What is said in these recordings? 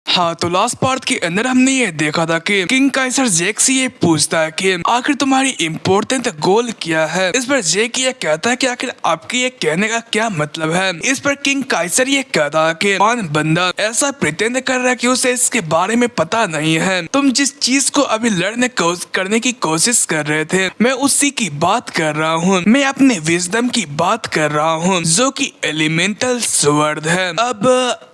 हाँ, तो last part के अंदर हमने ये देखा था कि किंग काइसर जेक से ये पूछता है कि आखिर तुम्हारी इम्पोर्टेंट गोल क्या है। इस पर जेक ये कहता है कि आखिर आपके ये कहने का क्या मतलब है। इस पर किंग काइसर ये कहता है कि कौन बंदा ऐसा प्रिटेंड कर रहा है कि उसे इसके बारे में पता नहीं है। तुम जिस चीज को अभी करने की कोशिश कर रहे थे, मैं उसी की बात कर रहा हूँ। मैं अपने विजडम की बात कर रहा हूँ जो कि एलिमेंटल स्वर्ड है। अब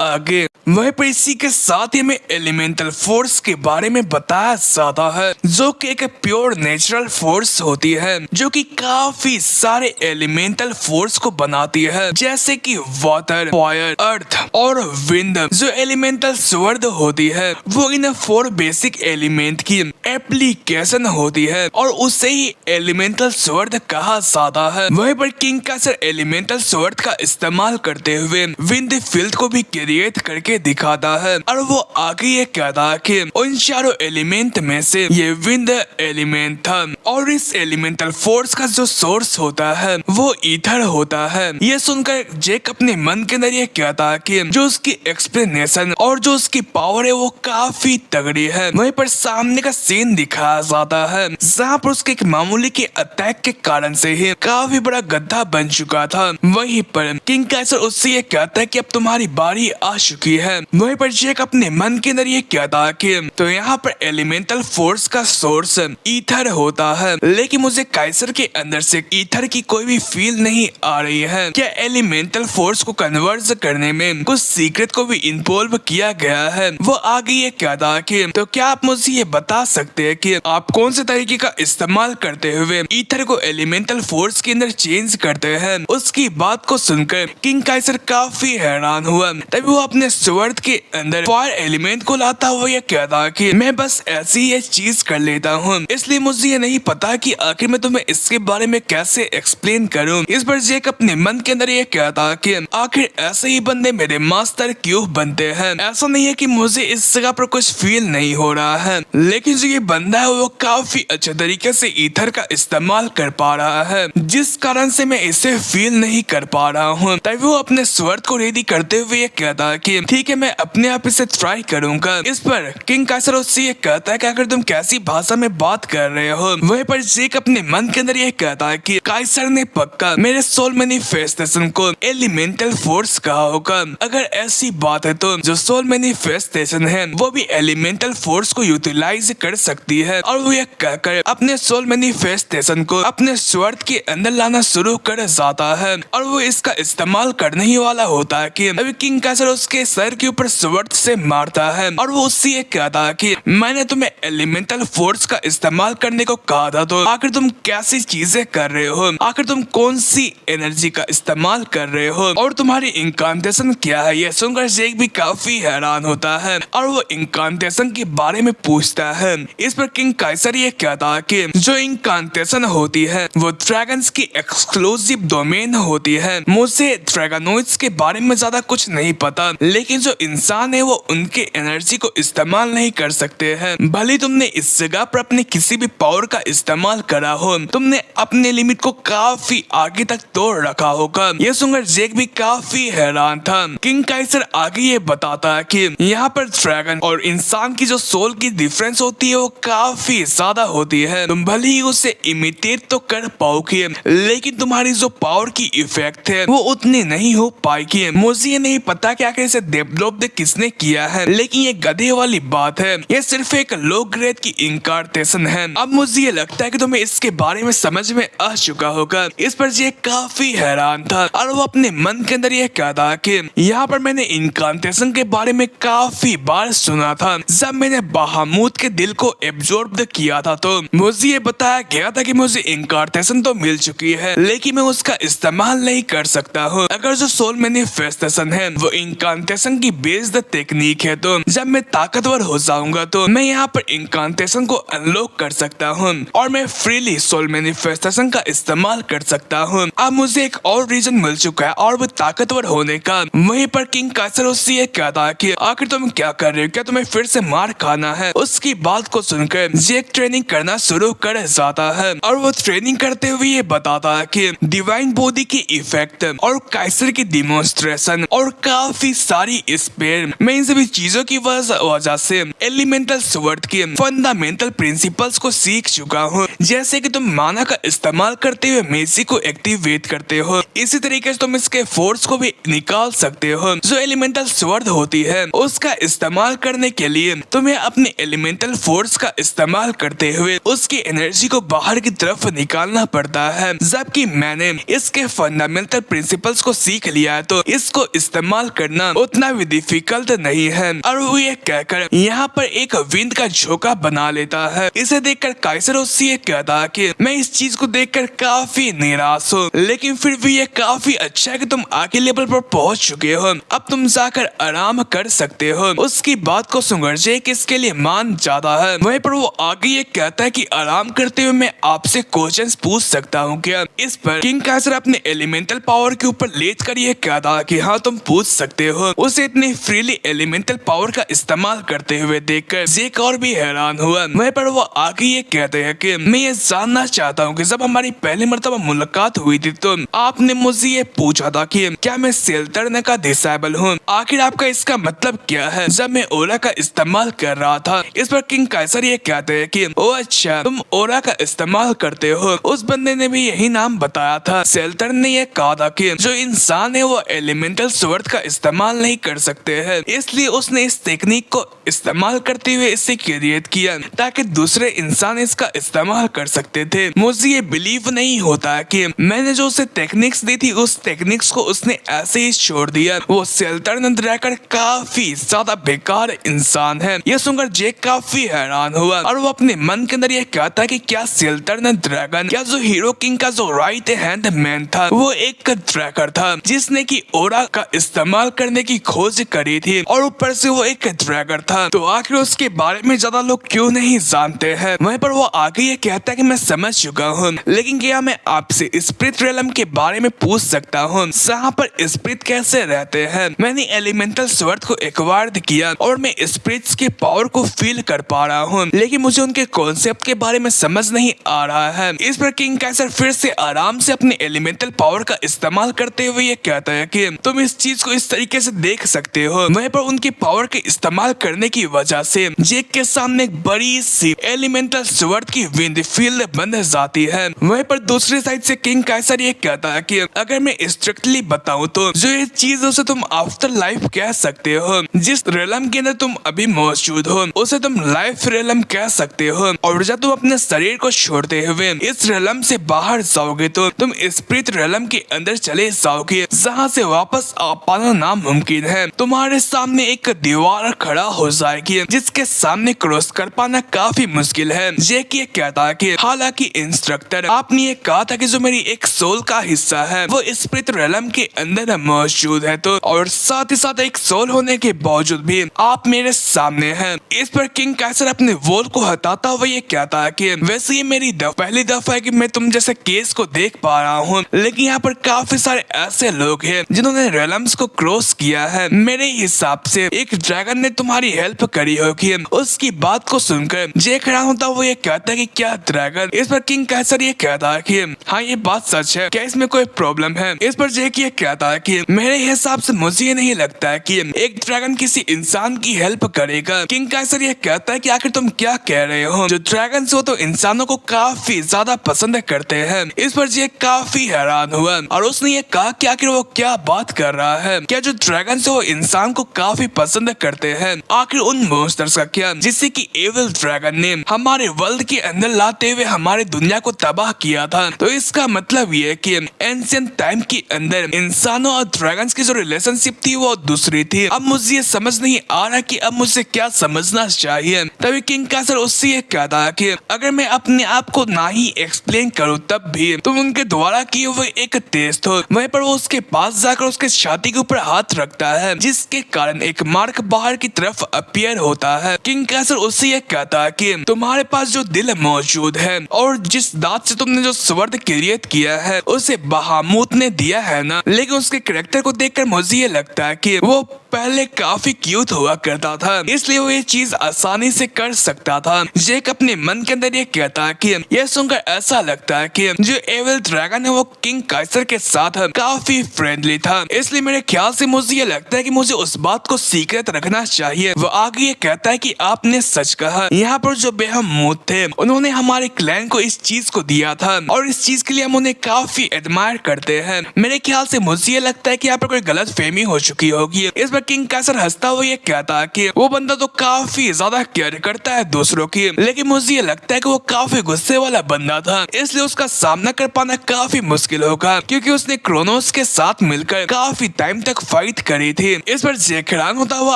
आगे वहीं पर इसी के साथ ही हमें एलिमेंटल फोर्स के बारे में बताया जाता है जो कि एक प्योर नेचुरल फोर्स होती है जो कि काफी सारे एलिमेंटल फोर्स को बनाती है, जैसे कि वाटर, फायर, अर्थ और विंड। जो एलिमेंटल स्वर्ड होती है वो इन 4 बेसिक एलिमेंट की एप्लीकेशन होती है और उसे ही एलिमेंटल स्वर्ड कहा जाता है। वहीं पर किंग काइसर एलिमेंटल स्वर्ड का इस्तेमाल करते हुए विंड फील्ड को भी क्रिएट करके दिखाता है और वो आगे ये कहता है कि उन चारों एलिमेंट में से ये विंड एलिमेंट था और इस एलिमेंटल फोर्स का जो सोर्स होता है वो ईथर होता है। ये सुनकर जेक अपने मन के अंदर ये कहता है कि जो उसकी एक्सप्लेनेशन और जो उसकी पावर है वो काफी तगड़ी है। वहीं पर सामने का सीन दिखाया जाता है जहाँ पर उसके एक मामूली के अटैक के कारण से ही काफी बड़ा गड्ढा बन चुका था। वहीं पर किंग काइसर उससे ये कहता है कि अब तुम्हारी बारी आ चुकी है। वहीं पर जेक अपने मन के अंदर ये कहता है कि तो यहाँ पर एलिमेंटल फोर्स का सोर्स ईथर होता है, लेकिन मुझे काइसर के अंदर से ईथर की कोई भी फील नहीं आ रही है। क्या एलिमेंटल फोर्स को कन्वर्ट करने में कुछ सीक्रेट को भी इन्वॉल्व किया गया है? वो आगे ये कहता है कि तो क्या आप मुझे ये बता सकते हैं कि आप कौन से तरीके का इस्तेमाल करते हुए ईथर को एलिमेंटल फोर्स के अंदर चेंज करते हैं? उसकी बात को सुनकर किंग काइसर काफी हैरान हुआ। तभी वो अपने स्वर्ड के अंदर फायर एलिमेंट को लाता हुआ ये कहता कि मैं बस ऐसी ये चीज कर लेता हूँ, इसलिए मुझे ये नहीं पता कि आखिर मैं तुम्हें इसके बारे में कैसे एक्सप्लेन करूँ। इस पर जेक अपने मन के अंदर ये कहता कि आखिर ऐसे ही बंदे मेरे मास्टर क्यों बनते हैं। ऐसा नहीं है कि मुझे इस जगह पर कुछ फील नहीं हो रहा है, लेकिन जो ये बंदा है वो काफी अच्छे तरीके से ईथर का इस्तेमाल कर पा रहा है, जिस कारण से मैं इसे फील नहीं कर पा रहा हूँ। तभी वो अपने स्वर्ड को रेडी करते हुए ये कहता है कि ठीक है, मैं अपने आप इसे ट्राई करूंगा। इस पर किंग काइसर उससे ये कहता है कि अगर तुम कैसी भाषा में बात कर रहे हो। वहीं पर जेक अपने मन के अंदर ये कहता है कि काइसर ने पक्का मेरे सोल मैनिफेस्टेशन को एलिमेंटल फोर्स कहा होगा। अगर ऐसी बात है तो जो सोल मैनिफेस्टेशन है वो भी एलिमेंटल फोर्स को यूटिलाइज कर सकती है और वो ये कहकर अपने सोल मैनिफेस्टेशन को अपने स्वर्ड के अंदर लाना शुरू कर जाता है और वो इसका इस्तेमाल करने ही वाला होता है कि अभी किंग काइसर उसके सर के ऊपर स्वर्ड से मारता है और वो उससे ये कहता है कि मैंने तुम्हें एलिमेंटल फोर्स का इस्तेमाल करने को कहा था, तो आखिर तुम कैसी चीजें कर रहे हो? आखिर तुम कौन सी एनर्जी का इस्तेमाल कर रहे हो और तुम्हारी इंकांटेशन क्या है? ये सुनकर जेक भी काफी हैरान होता है और वो इंकांटेशन के बारे में पूछता है। इस पर किंग काइसर ये कहता है कि जो इंकांटेशन होती है वो ड्रैगन्स की एक्सक्लूसिव डोमेन होती है। मुझे ड्रैगनोइड्स के बारे में ज्यादा कुछ नहीं पता, लेकिन जो इंसान है वो उनके एनर्जी को इस्तेमाल नहीं कर सकते हैं। भले तुमने इस जगह पर अपने किसी भी पावर का इस्तेमाल करा हो, तुमने अपने लिमिट को काफी आगे तक तोड़ रखा होगा। ये सुनकर जेक भी काफी हैरान था। किंग काइसर आगे ये बताता है कि यहाँ पर ड्रैगन और इंसान की जो सोल की डिफरेंस होती है वो काफी ज्यादा होती है। तुम भले ही उसे इमिटेट तो कर पाओगे, लेकिन तुम्हारी जो पावर की इफेक्ट है वो उतनी नहीं हो पाएगी। मुझे ये नहीं पता कि आखिर इसे डेवलप किसने किया है, लेकिन ये गधे वाली बात है। ये सिर्फ एक लो ग्रेड की इंकार्टेशन है। अब मुझे ये लगता है कि तुम्हें इसके बारे में समझ में आ चुका होगा। इस पर ये काफी हैरान था और वो अपने मन के अंदर ये कहता कि यहाँ पर मैंने इंकार्टेशन के बारे में काफी बार सुना था। जब मैंने बहामूत के दिल को एब्जॉर्ब किया था तो मुझे ये बताया गया था कि मुझे इंकार्टेशन तो मिल चुकी है, लेकिन मैं उसका इस्तेमाल नहीं कर सकता हूँ। अगर जो सोल मैनिफेस्टेशन है वो इंकार्टेशन की बेस्ड टेक्निक है, तो जब मैं ताकतवर हो जाऊंगा तो मैं यहाँ पर इंकार्टेशन को अनलॉक कर सकता हूँ और मैं फ्रीली सोल मैनिफेस्टेशन का इस्तेमाल कर सकता हूँ। अब मुझे एक और रीजन मिल चुका है और वो ताकतवर होने का। वहीं पर किंग काइसर उससे ये कहता है कि आखिर तुम क्या कर रहे हो? क्या तुम्हें फिर से मार खाना है? उस उसकी बात को सुनकर जेक ट्रेनिंग करना शुरू कर जाता है और वो ट्रेनिंग करते हुए ये बताता है कि डिवाइन बॉडी की इफेक्ट और काइसर की डिमोन्स्ट्रेशन और काफी सारी स्पेयर, मैं इन सभी चीजों की वजह से एलिमेंटल स्वॉर्ड के फंडामेंटल प्रिंसिपल्स को सीख चुका हूँ। जैसे कि तुम माना का इस्तेमाल करते हुए मेसी को एक्टिवेट करते हो, इसी तरीके से तुम इसके फोर्स को भी निकाल सकते हो। जो एलिमेंटल स्वॉर्ड होती है उसका इस्तेमाल करने के लिए तुम्हें अपने एलिमेंटल फोर्स का इस्तेमाल करते हुए उसकी एनर्जी को बाहर की तरफ निकालना पड़ता है। जबकि मैंने इसके फंडामेंटल प्रिंसिपल्स को सीख लिया है तो इसको इस्तेमाल करना उतना भी डिफिकल्ट नहीं है। और वो ये कहकर यहाँ पर एक विंड का झोंका बना लेता है। इसे देखकर काइसर उससे ये कहता है कि मैं इस चीज को देखकर काफी निराश हूँ, लेकिन फिर भी ये काफी अच्छा है कि तुम आगे लेवल पर पहुंच चुके हो, अब तुम जाकर आराम कर सकते हो। उसकी बात को सुनकर जेक इसके लिए मान जाता है। वहीं पर वो आगे ये कहता है कि आराम करते हुए मैं आपसे क्वेश्चंस पूछ सकता हूँ क्या? इस पर किंग काइसर अपने एलिमेंटल पावर के ऊपर लेट कर ये कहता है कि हाँ तुम पूछ सकते हो। उसे इतने फ्रीली एलिमेंटल पावर का इस्तेमाल करते हुए देखकर जेक और भी हैरान हुआ। वहीं पर वो आगे ये कहते हैं कि मैं ये जानना चाहता हूँ कि जब हमारी पहली मर्तबा मुलाकात हुई थी तो आपने मुझे ये पूछा था कि क्या मैं सेल्टर्न का डिसेबल हूँ, आखिर आपका इसका मतलब क्या है जब मैं ओरा का इस्तेमाल कर रहा था। इस पर किंग काइसर ये कहते हैं कि ओ अच्छा तुम ओरा का इस्तेमाल करते हो, उस बंदे ने भी यही नाम बताया था। सेल्टर्न ने ये कहा था कि जो इंसान है वो एलिमेंटल स्वॉर्ड का इस्तेमाल नहीं कर सकते हैं, इसलिए उसने इस टेक्निक को इस्तेमाल करते हुए इसे क्रिएट किया ताकि दूसरे इंसान इसका इस्तेमाल कर सकते थे। मुझे ये बिलीव नहीं होता है कि मैंने जो उसे टेक्निक्स दी थी उस टेक्निक्स को उसने ऐसे ही छोड़ दिया। वो सेल्टर्न ड्रैगन काफी ज्यादा बेकार इंसान है। यह सुनकर जेक काफी हैरान हुआ और वो अपने मन के अंदर ये कहता है कि क्या सेल्टर्न ड्रैगन, क्या जो हीरो किंग का जो राइट हैंड मैन था वो एक ट्रैकर था जिसने की ओरा का इस्तेमाल करने की खोज करी थी और ऊपर से वो एक ट्रैकर था, तो आखिर उसके बारे में ज्यादा लोग क्यों नहीं जानते हैं। वहीं पर वो आगे ये कहता है कि मैं समझ चुका हूँ, लेकिन क्या मैं आपसे स्पिरिट रेलम के बारे में पूछ सकता हूँ, जहाँ पर स्पिरिट कैसे रहते हैं? मैंने एलिमेंटल स्वॉर्ड को एक्वायर किया और मैं स्पिरिट्स के पावर को फील कर पा रहा हूँ, लेकिन मुझे उनके कॉन्सेप्ट के बारे में समझ नहीं आ रहा है। इस पर किंग काइसर फिर से आराम से अपने एलिमेंटल पावर का इस्तेमाल करते हुए ये कहता है कि तुम इस चीज को इस तरीके से देख सकते हो। वहीं पर उनकी पावर के इस्तेमाल करने की वजह से जेक के सामने एक बड़ी सी एलिमेंटल स्वॉर्ड की विंड फील्ड बन जाती है। वहीं पर दूसरी साइड से किंग काइसर ये कहता है कि अगर मैं स्ट्रिक्टली बताऊं तो जो ये चीज उसे तुम आफ्टर लाइफ कह सकते हो, जिस रेलम के अंदर तुम अभी मौजूद हो उसे तुम लाइफ रेलम कह सकते हो, और जब तुम अपने शरीर को छोड़ते हुए इस रेलम से बाहर जाओगे तो तुम स्पिरिट रेलम के अंदर चले जाओगे, जहाँ से वापस आ पाना नामुमकिन है। तुम्हारे सामने एक दीवार खड़ा हो जाएगी जिसके सामने क्रॉस कर पाना काफी मुश्किल है। जेक ये कहता है कि हालांकि इंस्ट्रक्टर आपने ये कहा था कि जो मेरी एक सोल का हिस्सा है वो स्पिरिट रेलम के अंदर मौजूद है, तो और साथ ही साथ एक सोल होने के बावजूद भी आप मेरे सामने हैं। इस पर किंग काइसर अपने वॉल को हटाता हुआ ये कहता है कि वैसे ये मेरी पहली दफा है कि मैं तुम जैसे केस को देख पा रहा हूँ, लेकिन यहाँ पर काफी सारे ऐसे लोग हैं जिन्होंने रेलम्स को क्रॉस किया है। मेरे हिसाब से एक ड्रैगन ने तुम्हारी हेल्प करी होगी। उसकी बात को सुनकर जेक हैरान होता वो ये कहता है कि क्या ड्रैगन? इस पर किंग काइसर ये कहता है कि हाँ ये बात सच है, क्या इसमें कोई प्रॉब्लम है? इस पर जेक ये कहता है कि मेरे हिसाब से मुझे ये नहीं लगता है कि एक ड्रैगन किसी इंसान की हेल्प करेगा। किंग काइसर ये कहता है कि आखिर तुम क्या कह रहे हो? जो ड्रैगन हो तो इंसानों को काफी ज्यादा पसंद करते हैं। इस पर जेक काफी हैरान हुआ और उसने ये कहा कि आखिर वो क्या बात कर रहा है? क्या जो ड्रैगन वो इंसान को काफी पसंद करते हैं? आखिर उन मॉन्स्टर्स का क्या जिससे कि एविल ड्रैगन ने हमारे वर्ल्ड के अंदर लाते हुए हमारे दुनिया को तबाह किया था? तो इसका मतलब ये कि एंशिएंट टाइम के अंदर इंसानों और ड्रैगन्स की जो रिलेशनशिप थी वो दूसरी थी। अब मुझे ये समझ नहीं आ रहा कि अब मुझे क्या समझना चाहिए। तभी किंग काइसर उससे ये कहता है कि अगर मैं अपने आप को ना ही एक्सप्लेन करूँ तब भी तुम उनके द्वारा किए हुए एक टेस्ट हो। वहीं पर वो उसके पास जाकर उसके छाती के ऊपर हाथ रखता है जिसके कारण एक मार्क बाहर की तरफ अपीयर होता है। किंग काइसर उससे ये कहता है कि तुम्हारे पास जो दिल मौजूद है और जिस दांत से तुमने जो स्वॉर्ड क्रिएट किया है उसे बहामूत ने दिया है ना, लेकिन उसके कैरेक्टर को देखकर मुझे ये लगता है कि वो पहले काफी क्यूट हुआ करता था, इसलिए वो ये चीज आसानी से कर सकता था। जेक अपने मन के अंदर ये कहता है कि यह सुनकर ऐसा लगता है कि जो एविल ड्रैगन है वो किंग काइसर के साथ काफी फ्रेंडली था, इसलिए मेरे ख्याल से मुझे ये लगता है कि मुझे उस बात को सीक्रेट रखना चाहिए। वो आगे ये कहता है कि आपने सच कहा, यहाँ पर जो बेहमूद थे उन्होंने हमारे क्लैन को इस चीज को दिया था और इस चीज के लिए हम उन्हें काफी एडमायर करते हैं। मेरे ख्याल से मुझे ये लगता है कि यहाँ पर कोई गलत फहमी हो चुकी होगी। इस पर किंग काइसर हंसता हुआ ये कहता है कि वो बंदा तो काफी ज्यादा केयर करता है दूसरों की, लेकिन मुझे ये लगता है कि वो काफी गुस्से वाला बंदा था, इसलिए उसका सामना कर पाना काफी मुश्किल होगा, क्योंकि उसने क्रोनोस के साथ मिलकर काफी टाइम तक फाइट करी थी। इस पर जेक हैरान होता हुआ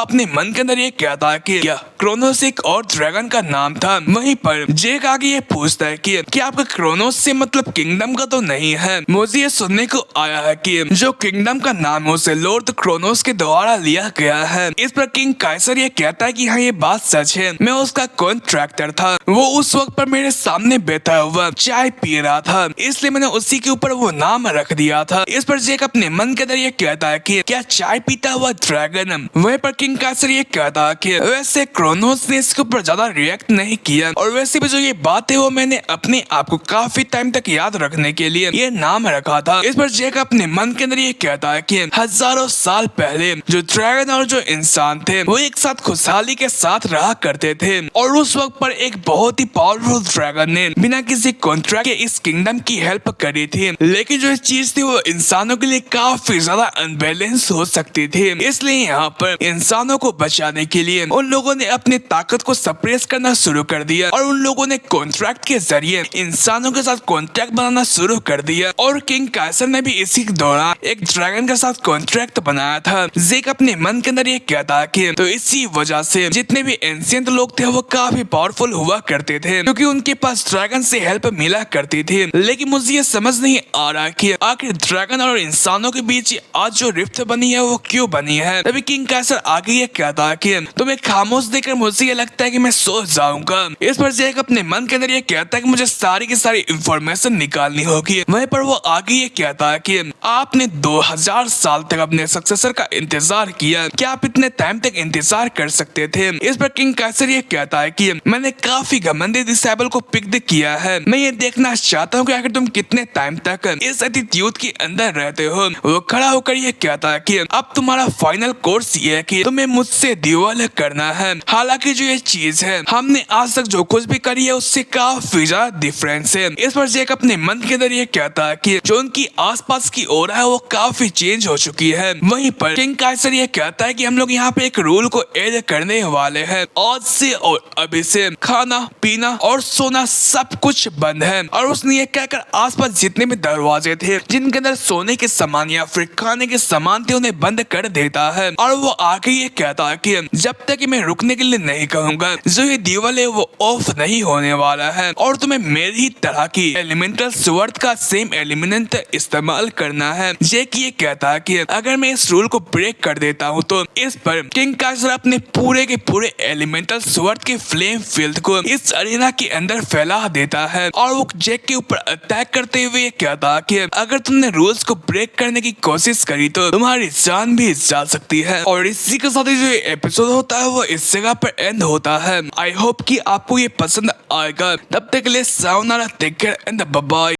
अपने मन के अंदर ये कहता है कि क्या क्रोनोस एक और ड्रैगन का नाम था। वहीं पर जेक आगे ये पूछता है कि क्या आपका क्रोनोस से मतलब किंगडम का तो नहीं है। मुझे ये सुनने को आया है कि जो किंगडम का नाम है उसे लॉर्ड क्रोनोस के द्वारा लिया गया है। इस पर किंग काइसर ये कहता है कि हाँ ये बात सच है, मैं उसका कॉन्ट्रैक्टर था, वो उस वक्त पर मेरे सामने बैठा हुआ चाय पी रहा था, इसलिए मैंने उसी के ऊपर वो नाम रख दिया था। इस पर जेक अपने मन के अंदर ये कहता है कि क्या चाय पीता हुआ ड्रैगन। वहीं पर किंग काइसर ये कहता है कि वैसे क्रोनोस ने इसके ऊपर ज्यादा रिएक्ट नहीं किया, और वैसे भी जो ये बात है वो मैंने अपने आप को काफी टाइम तक याद रखने के लिए ये नाम रखा था। इस पर जेक अपने मन के अंदर ये कहता है कि हजारों साल पहले जो ड्रैगन और जो इंसान थे वो एक साथ खुशहाली के साथ रहा करते थे, और उस वक्त पर एक बहुत ही पावरफुल ड्रैगन ने बिना किसी कॉन्ट्रैक्ट के इस किंगडम की हेल्प करी थी, लेकिन जो चीज थी वो इंसानों के लिए काफी ज्यादा अनबैलेंस हो सकती थी, इसलिए यहाँ पर इंसानों को बचाने के लिए उन लोगों ने अपनी ताकत को सप्रेस करना शुरू कर दिया, और उन लोगों ने कॉन्ट्रैक्ट के जरिए इंसानों के साथ कॉन्ट्रैक्ट बनाना शुरू कर दिया, और किंग काइसर ने भी इसी दौरान एक ड्रैगन के साथ कॉन्ट्रैक्ट बनाया था। जेक अपने मन के अंदर ये कहता है कि तो इसी वजह से जितने भी एंशिएंट लोग थे वो काफी पावरफुल हुआ करते थे, क्योंकि उनके पास ड्रैगन से हेल्प मिला करती थी। लेकिन मुझे ये समझ नहीं आ रहा कि आखिर ड्रैगन और इंसानों के बीच आज जो रिफ्ट बनी है वो क्यों बनी है। तभी किंग काइसर आगे ये कहता है कि तुम्हें खामोश देखकर मुझे ये लगता है कि मैं सो जाऊंगा। इस पर जेक अपने मन के अंदर ये कहता है कि मुझे सारी की सारी इंफॉर्मेशन निकालनी होगी। वहीं पर वो आगे ये कहता है कि आपने 2000 साल तक अपने सक्सेसर का इंतजार किया, क्या आप इतने टाइम तक इंतजार कर सकते थे। इस पर किंग काइसर ये कहता है कि मैंने काफी घमंडी डिसेबल को पिक किया है, मैं ये देखना चाहता हूँ कि आखिर तुम कितने टाइम तक इस एटीट्यूड के अंदर रहते हो। वो खड़ा होकर ये कहता है कि अब तुम्हारा फाइनल कोर्स ये है कि तुम्हें मुझसे ड्यूल करना है। हालांकि जो ये चीज है हमने आज तक जो कुछ भी करी है उससे काफी ज्यादा डिफरेंस है। इस पर जेक अपने मन के अंदर ये कहता है कि जो उनकी आसपास की ओर है वो काफी चेंज हो चुकी है। वहीं पर किंग काइसर ये कहता है कि हम लोग यहाँ पे एक रूल को ऐड करने वाले हैं, आज से और अभी से खाना पीना और सोना सब कुछ बंद है। और उसने ये कहकर आसपास जितने भी दरवाजे थे जिनके अंदर सोने के सामान या फिर खाने के सामान थे उन्हें बंद कर देता है, और वो आगे ये कहता है कि जब तक कि मैं रुकने के लिए नहीं कहूंगा जो ये दीवार है वो ऑफ नहीं होने वाला है, और तुम्हें मेरी ही तरह की एलिमेंटल स्वॉर्ड का सेम एलिमेंट इस्तेमाल करना है। जेक ये कहता है कि अगर मैं इस रूल को ब्रेक कर देता हूँ तो इस पर किंग काइसर अपने पूरे के पूरे एलिमेंटल स्वॉर्ड के फ्लेम फील्ड को इस अरीना के अंदर फैला देता है, और वो जेक के ऊपर अटैक करते हुए कहता है कि अगर तुमने रूल्स को ब्रेक करने की कोशिश करी तो तुम्हारी जान भी जा सकती है। और इसी के साथ ही जो एपिसोड होता है वो इस जगह पर एंड होता है। आई होप कि आपको ये पसंद आएगा। तब तक के लिए sayonara, take care and bye bye.